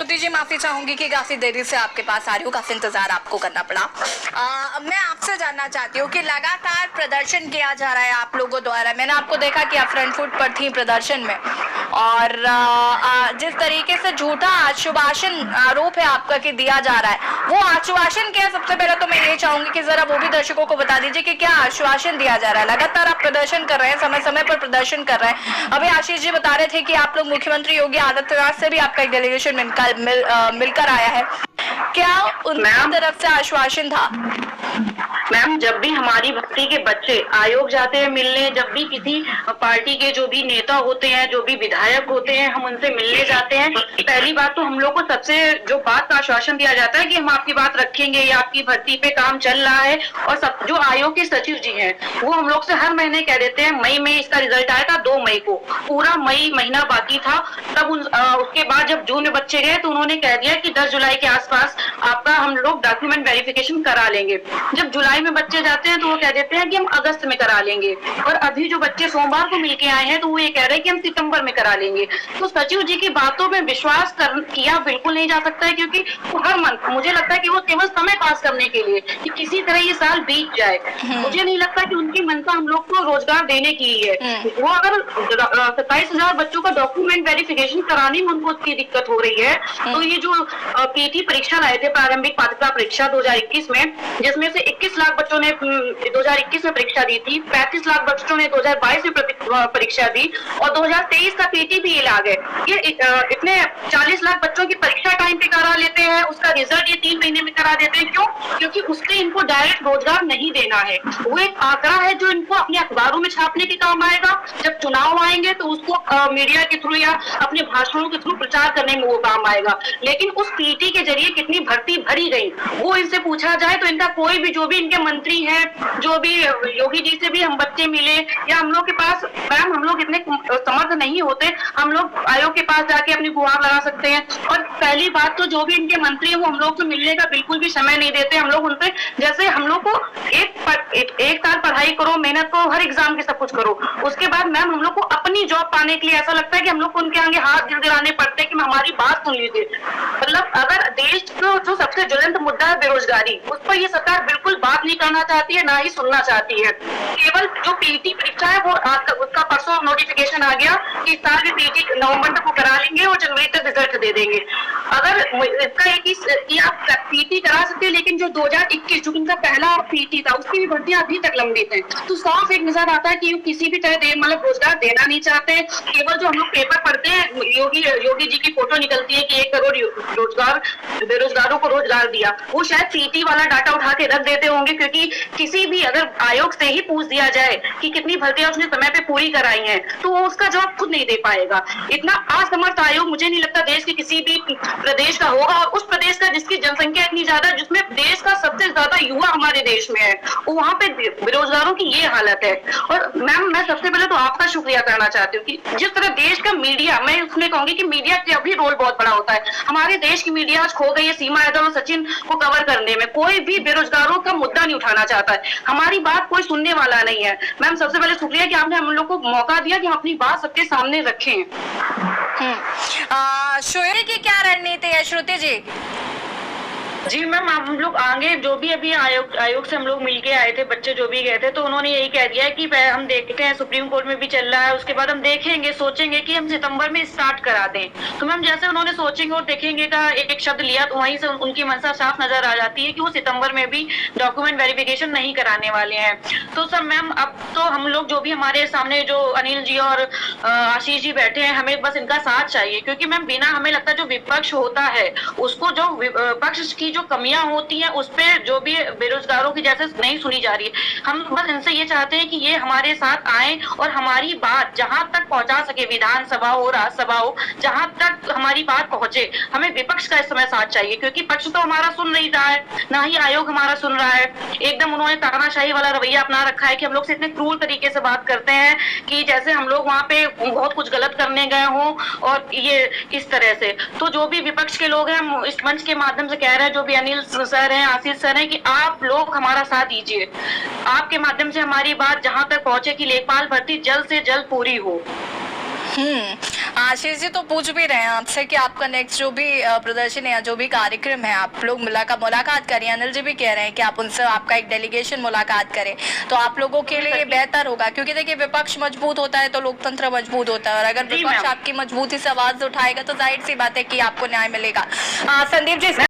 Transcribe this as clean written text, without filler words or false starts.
श्रुति जी, माफी चाहूंगी कि काफी देरी से आपके पास आ रही हूँ, काफी इंतजार आपको करना पड़ा। मैं आपसे जानना चाहती हूँ कि लगातार प्रदर्शन किया जा रहा है आप लोगों द्वारा। मैंने आपको देखा कि आप फ्रंट फुट पर थी प्रदर्शन में, और जिस तरीके से झूठा आश्वासन आरोप है आपका कि दिया जा रहा है, वो आश्वासन क्या है? सबसे पहले तो मैं ये चाहूंगी कि जरा वो भी दर्शकों को बता दीजिए कि क्या आश्वासन दिया जा रहा है। लगातार आप प्रदर्शन कर रहे हैं, समय समय पर प्रदर्शन कर रहे हैं। अभी आशीष जी बता रहे थे कि आप लोग मुख्यमंत्री योगी आदित्यनाथ से भी आपका एक डेलीगेशन मिलकर आया है, क्या उनकी तरफ से आश्वासन था? मैम, जब भी हमारी भक्ति के बच्चे आयोग जाते हैं मिलने, जब भी किसी पार्टी के जो भी नेता होते हैं, जो भी विधायक होते हैं, हम उनसे मिलने जाते हैं, पहली बात तो हम लोग को सबसे जो बात का आश्वासन दिया जाता है कि हम आपकी बात रखेंगे, या आपकी भर्ती पे काम चल रहा है। और सब जो आयोग के सचिव जी हैं वो हम लोग से हर महीने कह देते हैं, मई में इसका रिजल्ट आया था, 2 मई को, पूरा मई महीना बाकी था। तब उसके बाद जब जून में बच्चे गए तो उन्होंने कह दिया कि 10 जुलाई के आसपास आपका हम लोग डॉक्यूमेंट वेरिफिकेशन करा लेंगे। जब जुलाई में बच्चे जाते हैं तो वो कह देते हैं कि हम अगस्त में करा लेंगे। और अभी जो बच्चे सोमवार को मिलके आए हैं तो वो ये कह रहे हैं कि हम सितंबर में करा लेंगे। तो सचिव जी की बातों में विश्वास किया बिल्कुल नहीं जा सकता है, क्योंकि हर मंथ मुझे लगता है कि वो केवल समय पास करने के लिए कि किसी तरह ये साल बीत जाए। मुझे नहीं लगता कि उनकी मंशा हम लोग को रोजगार देने की ही है। वो अगर 27,000 बच्चों का डॉक्यूमेंट वेरिफिकेशन कराने में उनको उसकी दिक्कत हो रही है, तो ये जो पीटी परीक्षा लाए थे, प्रारंभिक पात्रता परीक्षा 2021 में, जिसमें से 21 लाख बच्चों ने 2021 में परीक्षा दी थी, 35 लाख बच्चों ने 2022 में परीक्षा दी, और 2023 का पीटी भी ये ला गए। ये इतने 40 लाख बच्चों की परीक्षा टाइम पे करा लेते हैं, उसका रिजल्ट ये 3 महीने में करा देते हैं। क्यों? क्योंकि उससे इनको डायरेक्ट रोजगार नहीं देना है। वो एक आंकड़ा है जो इनको अपने अखबारों में छापने के काम आएगा। जब चुनाव आएंगे तो उसको मीडिया के थ्रू या अपने भाषणों के थ्रू प्रचार करने में वो काम आएगा। लेकिन उस पीटी के जरिए कितनी भर्ती भरी गई वो इनसे पूछा जाए तो इनका कोई भी, जो भी इनके मंत्री हैं, जो भी योगी जी से भी हम बच्चे मिले, या हम लोग के पास, मैम हम लोग इतने समर्थ नहीं होते, हम लोग आयोग के पास जाके अपनी गुहार लगा सकते हैं। और पहली बात तो जो भी इनके मंत्री हैं वो हम लोग से मिलने का बिल्कुल भी समय नहीं देते। हम लोग उनसे, जैसे हम लोग को एक साल पढ़ाई करो, मेहनत करो, हर एग्जाम के सब कुछ करो, उसके बाद मैम हम लोग को अपनी जॉब पाने के लिए ऐसा लगता है कि हम लोग को उनके आगे हाथ दिलाने पड़ते हैं कि हमारी बात सुन लीजिए। मतलब अगर देश को जो सबसे ज्वलंत मुद्दा है बेरोजगारी, उस पर ये सरकार बिल्कुल बात नहीं करना चाहती है, ना ही सुनना चाहती है। केवल जो पीटी परीक्षा है वो उसका परसों नोटिफिकेशन आ गया कि इस साल भी पीटी नवंबर तक वो करा लेंगे और जनवरी तक रिजल्ट दे देंगे। अगर इसका एक ही आप पीटी करा सकते हैं, लेकिन जो 2021 जो उनका पहला पीटी था उसकी भी भर्तियां अभी तक लंबित है। तो साफ एक नजर आता है कि किसी भी तरह मतलब रोजगार देना नहीं चाहते। केवल जो हम लोग पेपर पढ़ते हैं, योगी जी की फोटो निकलती है कि 1 करोड़ रोजगार बेरोजगारों को रोजगार दिया, वो शायद पीटी वाला डाटा उठा के रख देते होंगे, क्योंकि किसी भी अगर आयोग से ही पूछ दिया जाए कि कितनी भर्तियां उसने समय पे पूरी कराई हैं तो वो उसका जवाब खुद नहीं दे पाएगा। इतना असमर्थ आयोग मुझे नहीं लगता देश के किसी भी प्रदेश का होगा, और उस प्रदेश का जिसकी जनसंख्या इतनी ज्यादा, जिसमें देश का सबसे ज्यादा युवा हमारे देश में है, वहां पे बेरोजगारों की ये हालत है। और मैम मैं सबसे पहले तो आपका शुक्रिया करना चाहती हूँ कि जिस तरह देश का मीडिया, मैं उसमें कहूंगी कि मीडिया का भी रोल बहुत बड़ा होता है। हमारे देश की मीडिया आज खो गई है सीमा यादव और सचिन को कवर करने में। कोई भी बेरोजगारों का मुद्दा नहीं उठाना चाहता है, हमारी बात कोई सुनने वाला नहीं है। मैम सबसे पहले शुक्रिया कि आपने हम लोग को मौका दिया कि हम अपनी बात सबके सामने रखें। शोएब की क्या रणनीति है श्रुति जी? जी मैम, हम लोग आगे जो भी अभी आयोग से हम लोग मिलके आए थे, बच्चे जो भी गए थे, तो उन्होंने यही कह दिया है कि हम देखते हैं, सुप्रीम कोर्ट में भी चल रहा है, उसके बाद हम देखेंगे, सोचेंगे कि हम सितंबर में स्टार्ट करा दें। तो मैम जैसे उन्होंने सोचेंगे और देखेंगे का एक शब्द लिया, तो वहीं से उनकी मंशा साफ नजर आ जाती है कि वो सितंबर में भी डॉक्यूमेंट वेरिफिकेशन नहीं कराने वाले हैं। तो सर मैम अब तो हम लोग जो भी हमारे सामने जो अनिल जी और आशीष जी बैठे हैं, हमें बस इनका साथ चाहिए, क्योंकि मैम बिना, हमें लगता है जो विपक्ष होता है उसको, जो पक्ष की जो कमियां होती हैं उस पे जो भी बेरोजगारों की जैसे नहीं सुनी जा रही है, हम बस इनसे ये चाहते हैं कि ये हमारे साथ आए और हमारी बात जहां तक पहुंचा सके, विधानसभा हो, राज्यसभा हो, जहां तक हमारी बात पहुंचे, हमें विपक्ष का इस समय साथ चाहिए, क्योंकि पक्ष तो हमारा सुन नहीं रहा है, ना ही आयोग हमारा सुन रहा है। एकदम उन्होंने तानाशाही वाला रवैया अपना रखा है कि हम लोग से इतने क्रूर तरीके से बात करते हैं कि जैसे हम लोग वहां पे बहुत कुछ गलत करने गए हों, और ये इस तरह से। तो जो भी विपक्ष के लोग हैं, हम इस मंच के माध्यम से कह रहे हैं, जो भी अनिल सर हैं, आशीष सर हैं, कि आप लोग हमारा साथ दीजिए, आपके माध्यम से हमारी बात जहां तक पहुंचे कि लेखपाल भर्ती जल्द से जल्द पूरी हो। आशीष जी तो पूछ भी रहे हैं आपसे कि आपका नेक्स्ट जो भी प्रदर्शन या जो भी कार्यक्रम है आप लोग मुलाकात करें। अनिल जी भी कह रहे हैं कि आप उनसे आपका एक डेलीगेशन मुलाकात करें तो आप लोगों के लिए ये बेहतर होगा, क्योंकि देखिए विपक्ष मजबूत होता है तो लोकतंत्र मजबूत होता है, और अगर जी विपक्ष मैम। आपकी मजबूती से आवाज उठाएगा तो जाहिर सी बात है कि आपको न्याय मिलेगा। संदीप जी